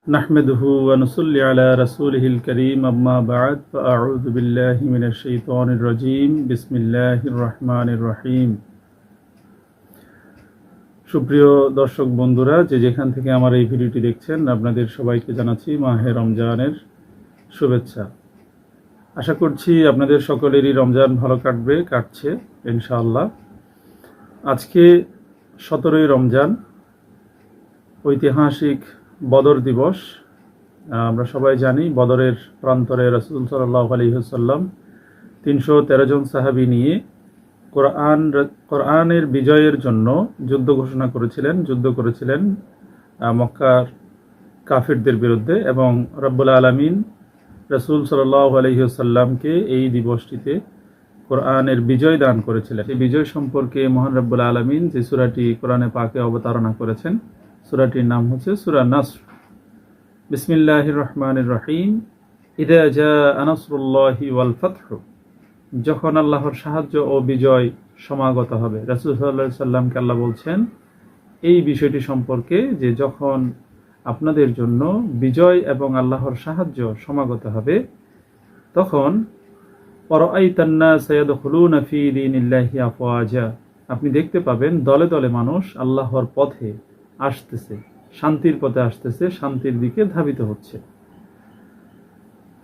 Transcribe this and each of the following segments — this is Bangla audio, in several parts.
নাহমেদুহু ওয়া নুসাল্লি আলা রাসূলিহিল কারীম আম্মা বা'দ ফাআউযু বিল্লাহি মিনাশ শাইতানির রাজীম বিসমিল্লাহির রহমানির রহিম। সুপ্রিয় দর্শক বন্ধুরা, যে যেখান থেকে আমার এই ভিডিওটি দেখছেন, আপনাদের সবাইকে জানাচ্ছি মাহে রমজানের শুভেচ্ছা। আশা করছি আপনাদের সকলেরই রমজান ভালো কাটছে ইনশাআল্লাহ। আজকে 17ই রমজান, ঐতিহাসিক বদর দিবস। আমরা সবাই জানি বদরের প্রান্তরে রাসূল সাল্লাল্লাহু আলাইহি ওয়াসাল্লাম 313 জন সাহাবী নিয়ে কোরআনের বিজয়ের জন্য যুদ্ধ করেছিলেন মক্কার কাফিরদের বিরুদ্ধে, এবং রব্বুল আলামিন রাসূল সাল্লাল্লাহু আলাইহি ওয়াসাল্লামকে এই দিবসটিতে কোরআনের বিজয় দান করেছিলেন। এই বিজয় সম্পর্কে মহান রব্বুল আলামিন যে সূরাটি কোরআনে পাকে অবতারণা করেছেন, সূরাটির নাম হচ্ছে সূরা নাসর। বিসমিল্লাহির রহমানির রহিম। ইযা জাআ নাসরুল্লাহি ওয়াল ফাতহু, যখন আল্লাহর সাহায্য ও বিজয় সমাগত হবে। রাসূল সাল্লাল্লাহু আলাইহি সাল্লামকে আল্লাহ বলছেন এই বিষয়টি সম্পর্কে, যে যখন আপনাদের জন্য বিজয় এবং আল্লাহর সাহায্য সমাগত হবে, তখন ওয়ারাআইতান নাসা ইয়াদখুলুনা ফী দীনিল্লাহি আফওয়াজা, আপনি দেখতে পাবেন দলে দলে মানুষ আল্লাহর পথে আসতেছে, শান্তির পথে আসতেছে, শান্তির দিকে ধাবিত হচ্ছে।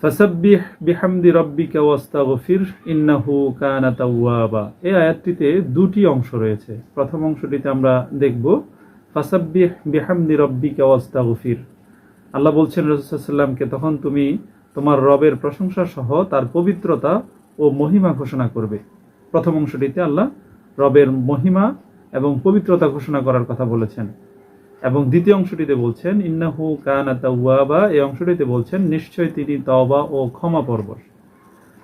ফাসাব্বিহ বিহামদি রাব্বিকা ওয়াস্তাগফির ইন্নাহু কানা তাওয়াবা। এই আয়াতটিতে দুটি অংশ রয়েছে। প্রথম অংশটিতে আমরা দেখব ফাসাব্বিহ বিহামদি রাব্বিকা ওয়াস্তাগফির। আল্লাহ বলছেন রাসূল সাল্লাল্লাহু আলাইহি ওয়াসাল্লামকে, তখন তুমি তোমার রবের প্রশংসা সহ তার পবিত্রতা ও মহিমা ঘোষণা করবে। প্রথম অংশটিতে আল্লাহ রবের মহিমা এবং পবিত্রতা ঘোষণা করার কথা বলেছেন, এবং দ্বিতীয় অংশটিতে বলছেন ইন্নাহু কানা তাওয়াবা। এই অংশটিতে বলছেন নিশ্চয় তিনি তওবা ও ক্ষমা পরবশ।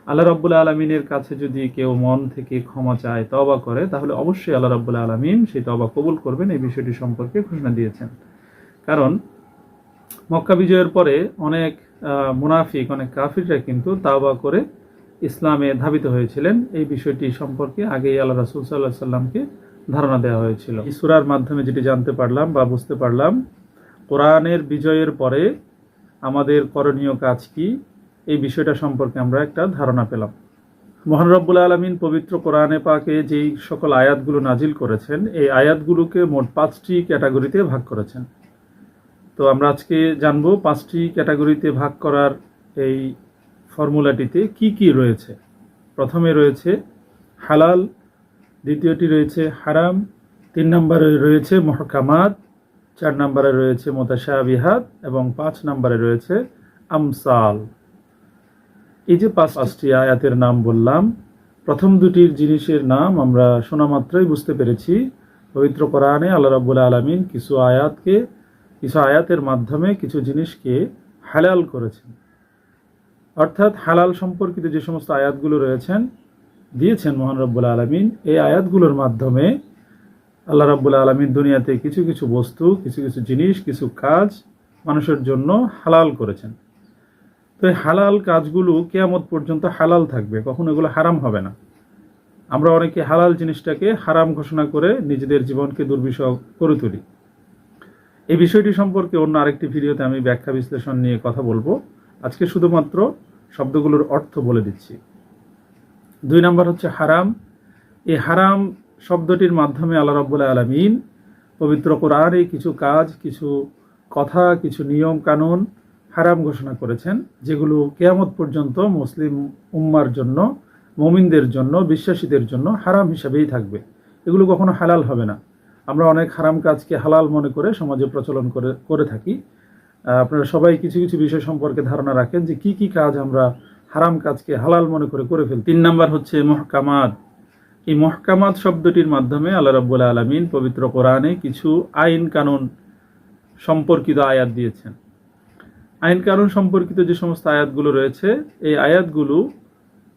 আল্লাহ রাব্বুল আলামিনের কাছে যদি কেউ মন থেকে ক্ষমা চায়, তওবা করে, তাহলে অবশ্যই আল্লাহ রাব্বুল আলামিন সেই তওবা কবুল করবেন। এই বিষয়টি সম্পর্কে ঘোষণা দিয়েছেন। কারণ মক্কা বিজয়ের পরে অনেক মুনাফিক, অনেক কাফিররা কিন্তু তওবা করে ইসলামে ধাবিত হয়েছিলেন। এই বিষয়টি সম্পর্কে আগেই আল্লাহ রাসূল সাল্লাল্লাহু আলাইহি সাল্লামকে ধারণা দেওয়া হয়েছিল। এই সূরার মাধ্যমে যেটি জানতে পারলাম বা বুঝতে পারলাম, কোরআনের বিজয়ের পরে আমাদের করণীয় কাজ কি, এই বিষয়টা সম্পর্কে আমরা একটা ধারণা পেলাম। মহান রব্বুল আলামিন পবিত্র কোরআনে পাকে যেই সকল আয়াতগুলো নাজিল করেছেন, এই আয়াতগুলোকে মোট 5টি ক্যাটাগরিতে ভাগ করেছেন। তো আমরা আজকে জানবো 5টি ক্যাটাগরিতে ভাগ করার এই ফর্মুলাটিতে কি কি রয়েছে। প্রথমে রয়েছে হালাল, দ্বিতীয়টি রয়েছে হারাম, 3 নম্বরে রয়েছে মুহকামাত, 4 নম্বরে রয়েছে মুতাশাবিহাত, এবং 5 নম্বরে রয়েছে আমসাল। এই যে 5টি আয়াতের নাম বললাম, প্রথম দুটির জিনিসের নাম আমরা শোনা মাত্রই বুঝতে পেরেছি। পবিত্র কোরআনে আল্লাহ রাব্বুল আলামিন কিছু আয়াতের মাধ্যমে কিছু জিনিসকে হালাল করেছেন। অর্থাৎ হালাল সম্পর্কিত যে সমস্ত আয়াতগুলো দিয়েছেন মহান রব্বুল আলামিন, এই আয়াতগুলোর মাধ্যমে আল্লাহ রাব্বুল আলামিন দুনিয়াতে কিছু কিছু বস্তু, কিছু কিছু জিনিস, কিছু কাজ মানুষের জন্য হালাল করেছেন। তো এই হালাল কাজগুলো কিয়ামত পর্যন্ত হালাল থাকবে, কখনো এগুলো হারাম হবে না। আমরা অনেকে হালাল জিনিসটাকে হারাম ঘোষণা করে নিজেদের জীবনকে দুর্বিষহ করে তুলি। এই বিষয়টি সম্পর্কে অন্য আরেকটি ভিডিওতে আমি ব্যাখ্যা বিশ্লেষণ নিয়ে কথা বলবো। আজকে শুধুমাত্র শব্দগুলোর অর্থ বলে দিচ্ছি। 2 নম্বর হচ্ছে হারাম। এই হারাম শব্দটির মাধ্যমে আল্লাহ রাব্বুল আলামিন পবিত্র কোরআনে কিছু কাজ, কিছু কথা, কিছু নিয়ম কানুন হারাম ঘোষণা করেছেন, যেগুলো কিয়ামত পর্যন্ত মুসলিম উম্মার জন্য, মুমিনদের জন্য, বিশ্বাসীদের জন্য হারাম হিসেবেই থাকবে। এগুলো কখনো হালাল হবে না। আমরা অনেক হারাম কাজকে হালাল মনে করে সমাজে প্রচলন করে থাকি। আপনারা সবাই কিছু কিছু বিষয় সম্পর্কে ধারণা রাখেন যে কি কি কাজ আমরা হারাম কাজকে হালাল মনে করে ফেলি। 3 নম্বর হচ্ছে মুহকামাত। এই মুহকামাত শব্দটির মাধ্যমে আল্লাহ রাব্বুল আলামিন পবিত্র কোরআনে কিছু আইন কানুন সম্পর্কিত আয়াত দিয়েছেন। আইন কানুন সম্পর্কিত যে সমস্ত আয়াতগুলো রয়েছে, এই আয়াতগুলো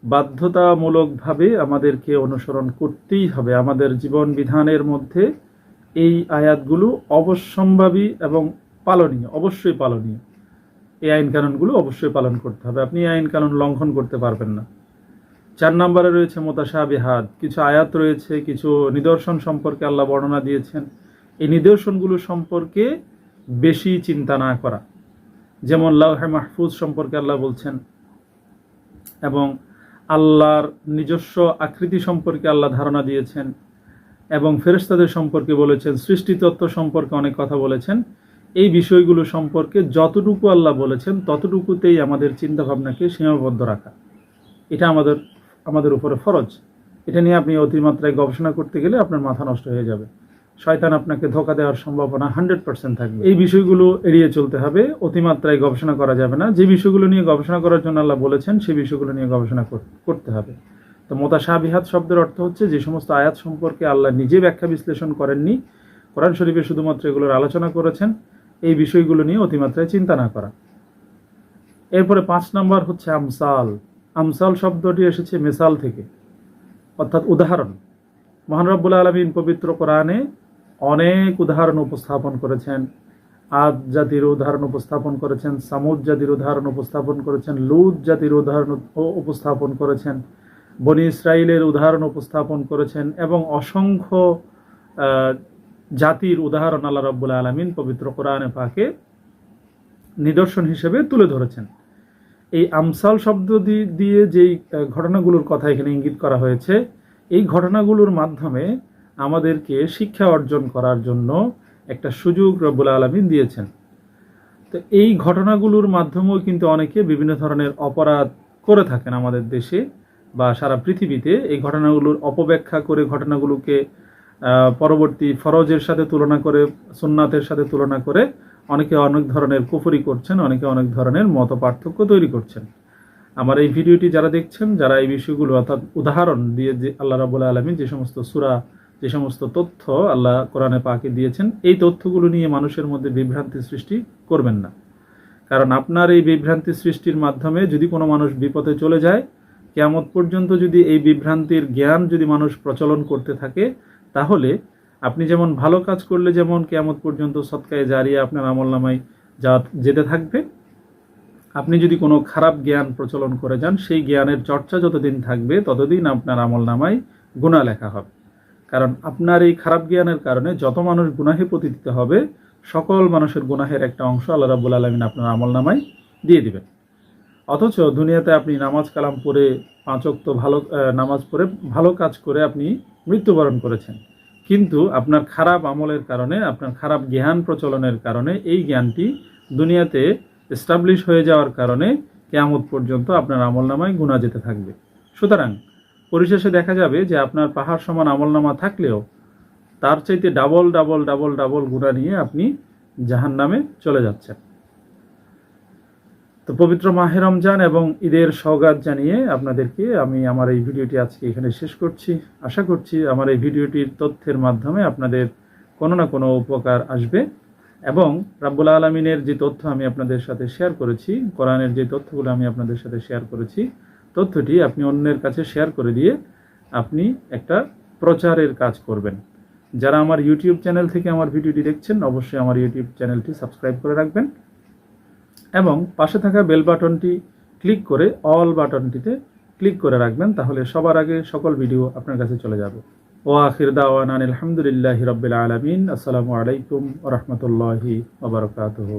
বাধ্যতামূলকভাবে আমাদেরকে অনুসরণ করতেই হবে। আমাদের জীবন বিধানের মধ্যে এই আয়াতগুলো অবশ্যম্ভাবী এবং পালনীয়, অবশ্যই পালনীয়। এই আইন কানুনগুলো অবশ্যই পালন করতে হবে। আপনি এই আইন কানুন লঙ্ঘন করতে পারবেন না। 4 নম্বরে রয়েছে মুতাশাবিহাত। কিছু আয়াত রয়েছে, কিছু নিদর্শন সম্পর্কে আল্লাহ বর্ণনা দিয়েছেন। এই নিদর্শনগুলো সম্পর্কে বেশি চিন্তা না করা, যেমন লাওহে মাহফুজ সম্পর্কে আল্লাহ বলছেন, এবং আল্লাহর নিজস্ব আকৃতি সম্পর্কে আল্লাহ ধারণা দিয়েছেন, এবং ফেরেশতাদের সম্পর্কে বলেছেন, সৃষ্টিতত্ত্ব সম্পর্কে অনেক কথা বলেছেন। এই বিষয়গুলো সম্পর্কে যতটুকু আল্লাহ বলেছেন ততটুকুতেই আমাদের চিন্তাভাবনাকে সীমাবদ্ধ রাখা, এটা আমাদের উপরে ফরজ। এটা নিয়ে আপনি অতিমাত্রায় গবেষণা করতে গেলে আপনার মাথা নষ্ট হয়ে যাবে, শয়তান আপনাকে ধোঁকা দেওয়ার সম্ভাবনা 100% থাকবে। এই বিষয়গুলো এড়িয়ে চলতে হবে, অতিমাত্রায় গবেষণা করা যাবে না। যে বিষয়গুলো নিয়ে গবেষণা করার জন্য আল্লাহ বলেছেন সেই বিষয়গুলো নিয়ে গবেষণা করতে হবে। তো মুতাশাবিহাত শব্দের অর্থ হচ্ছে যে সমস্ত আয়াত সম্পর্কে আল্লাহ নিজে ব্যাখ্যা বিশ্লেষণ করেননি, কোরআন শরীফে শুধুমাত্র এগুলোর আলোচনা করেছেন, এই বিষয়গুলো নিয়ে অতিমাত্রায় চিন্তা না করা। এরপরে 5 নম্বর হচ্ছে আমসাল। আমসাল শব্দটি এসেছে মেসাল থেকে, অর্থাৎ উদাহরণ। মহান রব্বুল আলামিন পবিত্র কোরআনে অনেক উদাহরণ উপস্থাপন করেছেন। আদ জাতির উদাহরণ উপস্থাপন করেছেন, সামুদ জাতির উদাহরণ উপস্থাপন করেছেন, লুত জাতির উদাহরণ উপস্থাপন করেছেন, বনি ইসরাইলের উদাহরণ উপস্থাপন করেছেন, এবং অসংখ্য জাতির উদাহরণ আল্লাহ রাব্বুল আলামিন পবিত্র কোরআনে পাকে নিদর্শন হিসেবে তুলে ধরেছেন। এই আমসাল শব্দ দিয়ে যেই ঘটনাগুলোর কথা এখানে ইঙ্গিত করা হয়েছে, এই ঘটনাগুলোর মাধ্যমে আমাদেরকে শিক্ষা অর্জন করার জন্য একটা সুযোগ রব্বুল আলামিন দিয়েছেন। তো এই ঘটনাগুলোর মাধ্যমেও কিন্তু অনেকে বিভিন্ন ধরনের অপরাধ করে থাকেন আমাদের দেশে বা সারা পৃথিবীতে। এই ঘটনাগুলোর অপব্যাখ্যা করে, ঘটনাগুলোকে পরবর্তী ফরজের সাথে তুলনা করে, সুন্নাতের সাথে তুলনা করে অনেকে অনেক ধরনের কুফরি করছেন, অনেকে অনেক ধরনের মত পার্থক্য তৈরি করছেন। আমার এই ভিডিওটি যারা দেখছেন, যারা এই বিষয়গুলো অর্থাৎ উদাহরণ দিয়ে যে আল্লাহ রাব্বুল আলামিন যে সমস্ত সূরা, যে সমস্ত তথ্য আল্লাহ কোরআনে পাকে দিয়েছেন, এই তথ্যগুলো নিয়ে মানুষের মধ্যে বিভ্রান্তি সৃষ্টি করবেন না। কারণ আপনার এই বিভ্রান্তি সৃষ্টির মাধ্যমে যদি কোনো মানুষ বিপদে চলে যায়, কিয়ামত পর্যন্ত যদি এই বিভ্রান্তির জ্ঞান যদি মানুষ প্রচলন করতে থাকে, তাহলে আপনি যেমন ভালো কাজ করলে যেমন কিয়ামত পর্যন্ত সদকায়ে জারিয়া আপনার আমলনামায় যেতে থাকবে, আপনি যদি কোনো খারাপ জ্ঞান প্রচলন করে যান, সেই জ্ঞানের চর্চা যতদিন থাকবে ততদিন আপনার আমলনামায় গুনাহ লেখা হবে। কারণ আপনার এই খারাপ জ্ঞানের কারণে যত মানুষ গুনাহে পতিত হবে, সকল মানুষের গুনাহের একটা অংশ আল্লাহ রাব্বুল আলামিন আপনার আমলনামায় দিয়ে দিবেন। অথচ দুনিয়াতে আপনি নামাজ কালাম পড়ে 5 ওয়াক্ত ভালো নামাজ পড়ে ভালো কাজ করে আপনি মৃত্যুবরণ করেছেন, কিন্তু আপনার খারাপ আমলের কারণে, আপনার খারাপ জ্ঞান প্রচলনের কারণে এই জ্ঞানটি দুনিয়াতে এস্টাবলিশ হয়ে যাওয়ার কারণে কিয়ামত পর্যন্ত আপনার আমলনামায় গুনাহ যেতে থাকবে। সুতরাং পরিশেষে দেখা যাবে যে আপনার পাহাড় সমান আমলনামা থাকলেও তার চাইতে ডাবল ডাবল ডাবল ডাবল গুনাহ নিয়ে আপনি জাহান্নামে চলে যাচ্ছেন। তো পবিত্র মাহে রমজান এবং ঈদের সওগাত জানিয়ে আপনাদেরকে আমি আমার এই ভিডিওটি আজকে এখানে শেষ করছি। আশা করছি আমার এই ভিডিওটির তথ্যের মাধ্যমে আপনাদের কোনো না কোনো উপকার আসবে, এবং রাব্বুল আলামিনের যে তথ্য আমি আপনাদের সাথে শেয়ার করেছি, কোরআনের যে তথ্যগুলো আমি আপনাদের সাথে শেয়ার করেছি, তথ্যটি আপনি অন্যের কাছে শেয়ার করে দিয়ে আপনি একটা প্রচারের কাজ করবেন। যারা আমার ইউটিউব চ্যানেল থেকে আমার ভিডিওটি দেখছেন, অবশ্যই আমার ইউটিউব চ্যানেলটি সাবস্ক্রাইব করে রাখবেন, এবং পাশে থাকা বেল বাটনটি ক্লিক করে অল বাটনটিতে ক্লিক করে রাখবেন, তাহলে সবার আগে সকল ভিডিও আপনার কাছে চলে যাবে। ওয়া আখির দাওয়ানা আলহামদুলিল্লাহি রাব্বিল আলামিন। আসসালামু আলাইকুম ওয়া রাহমাতুল্লাহি ওয়া বারাকাতুহু।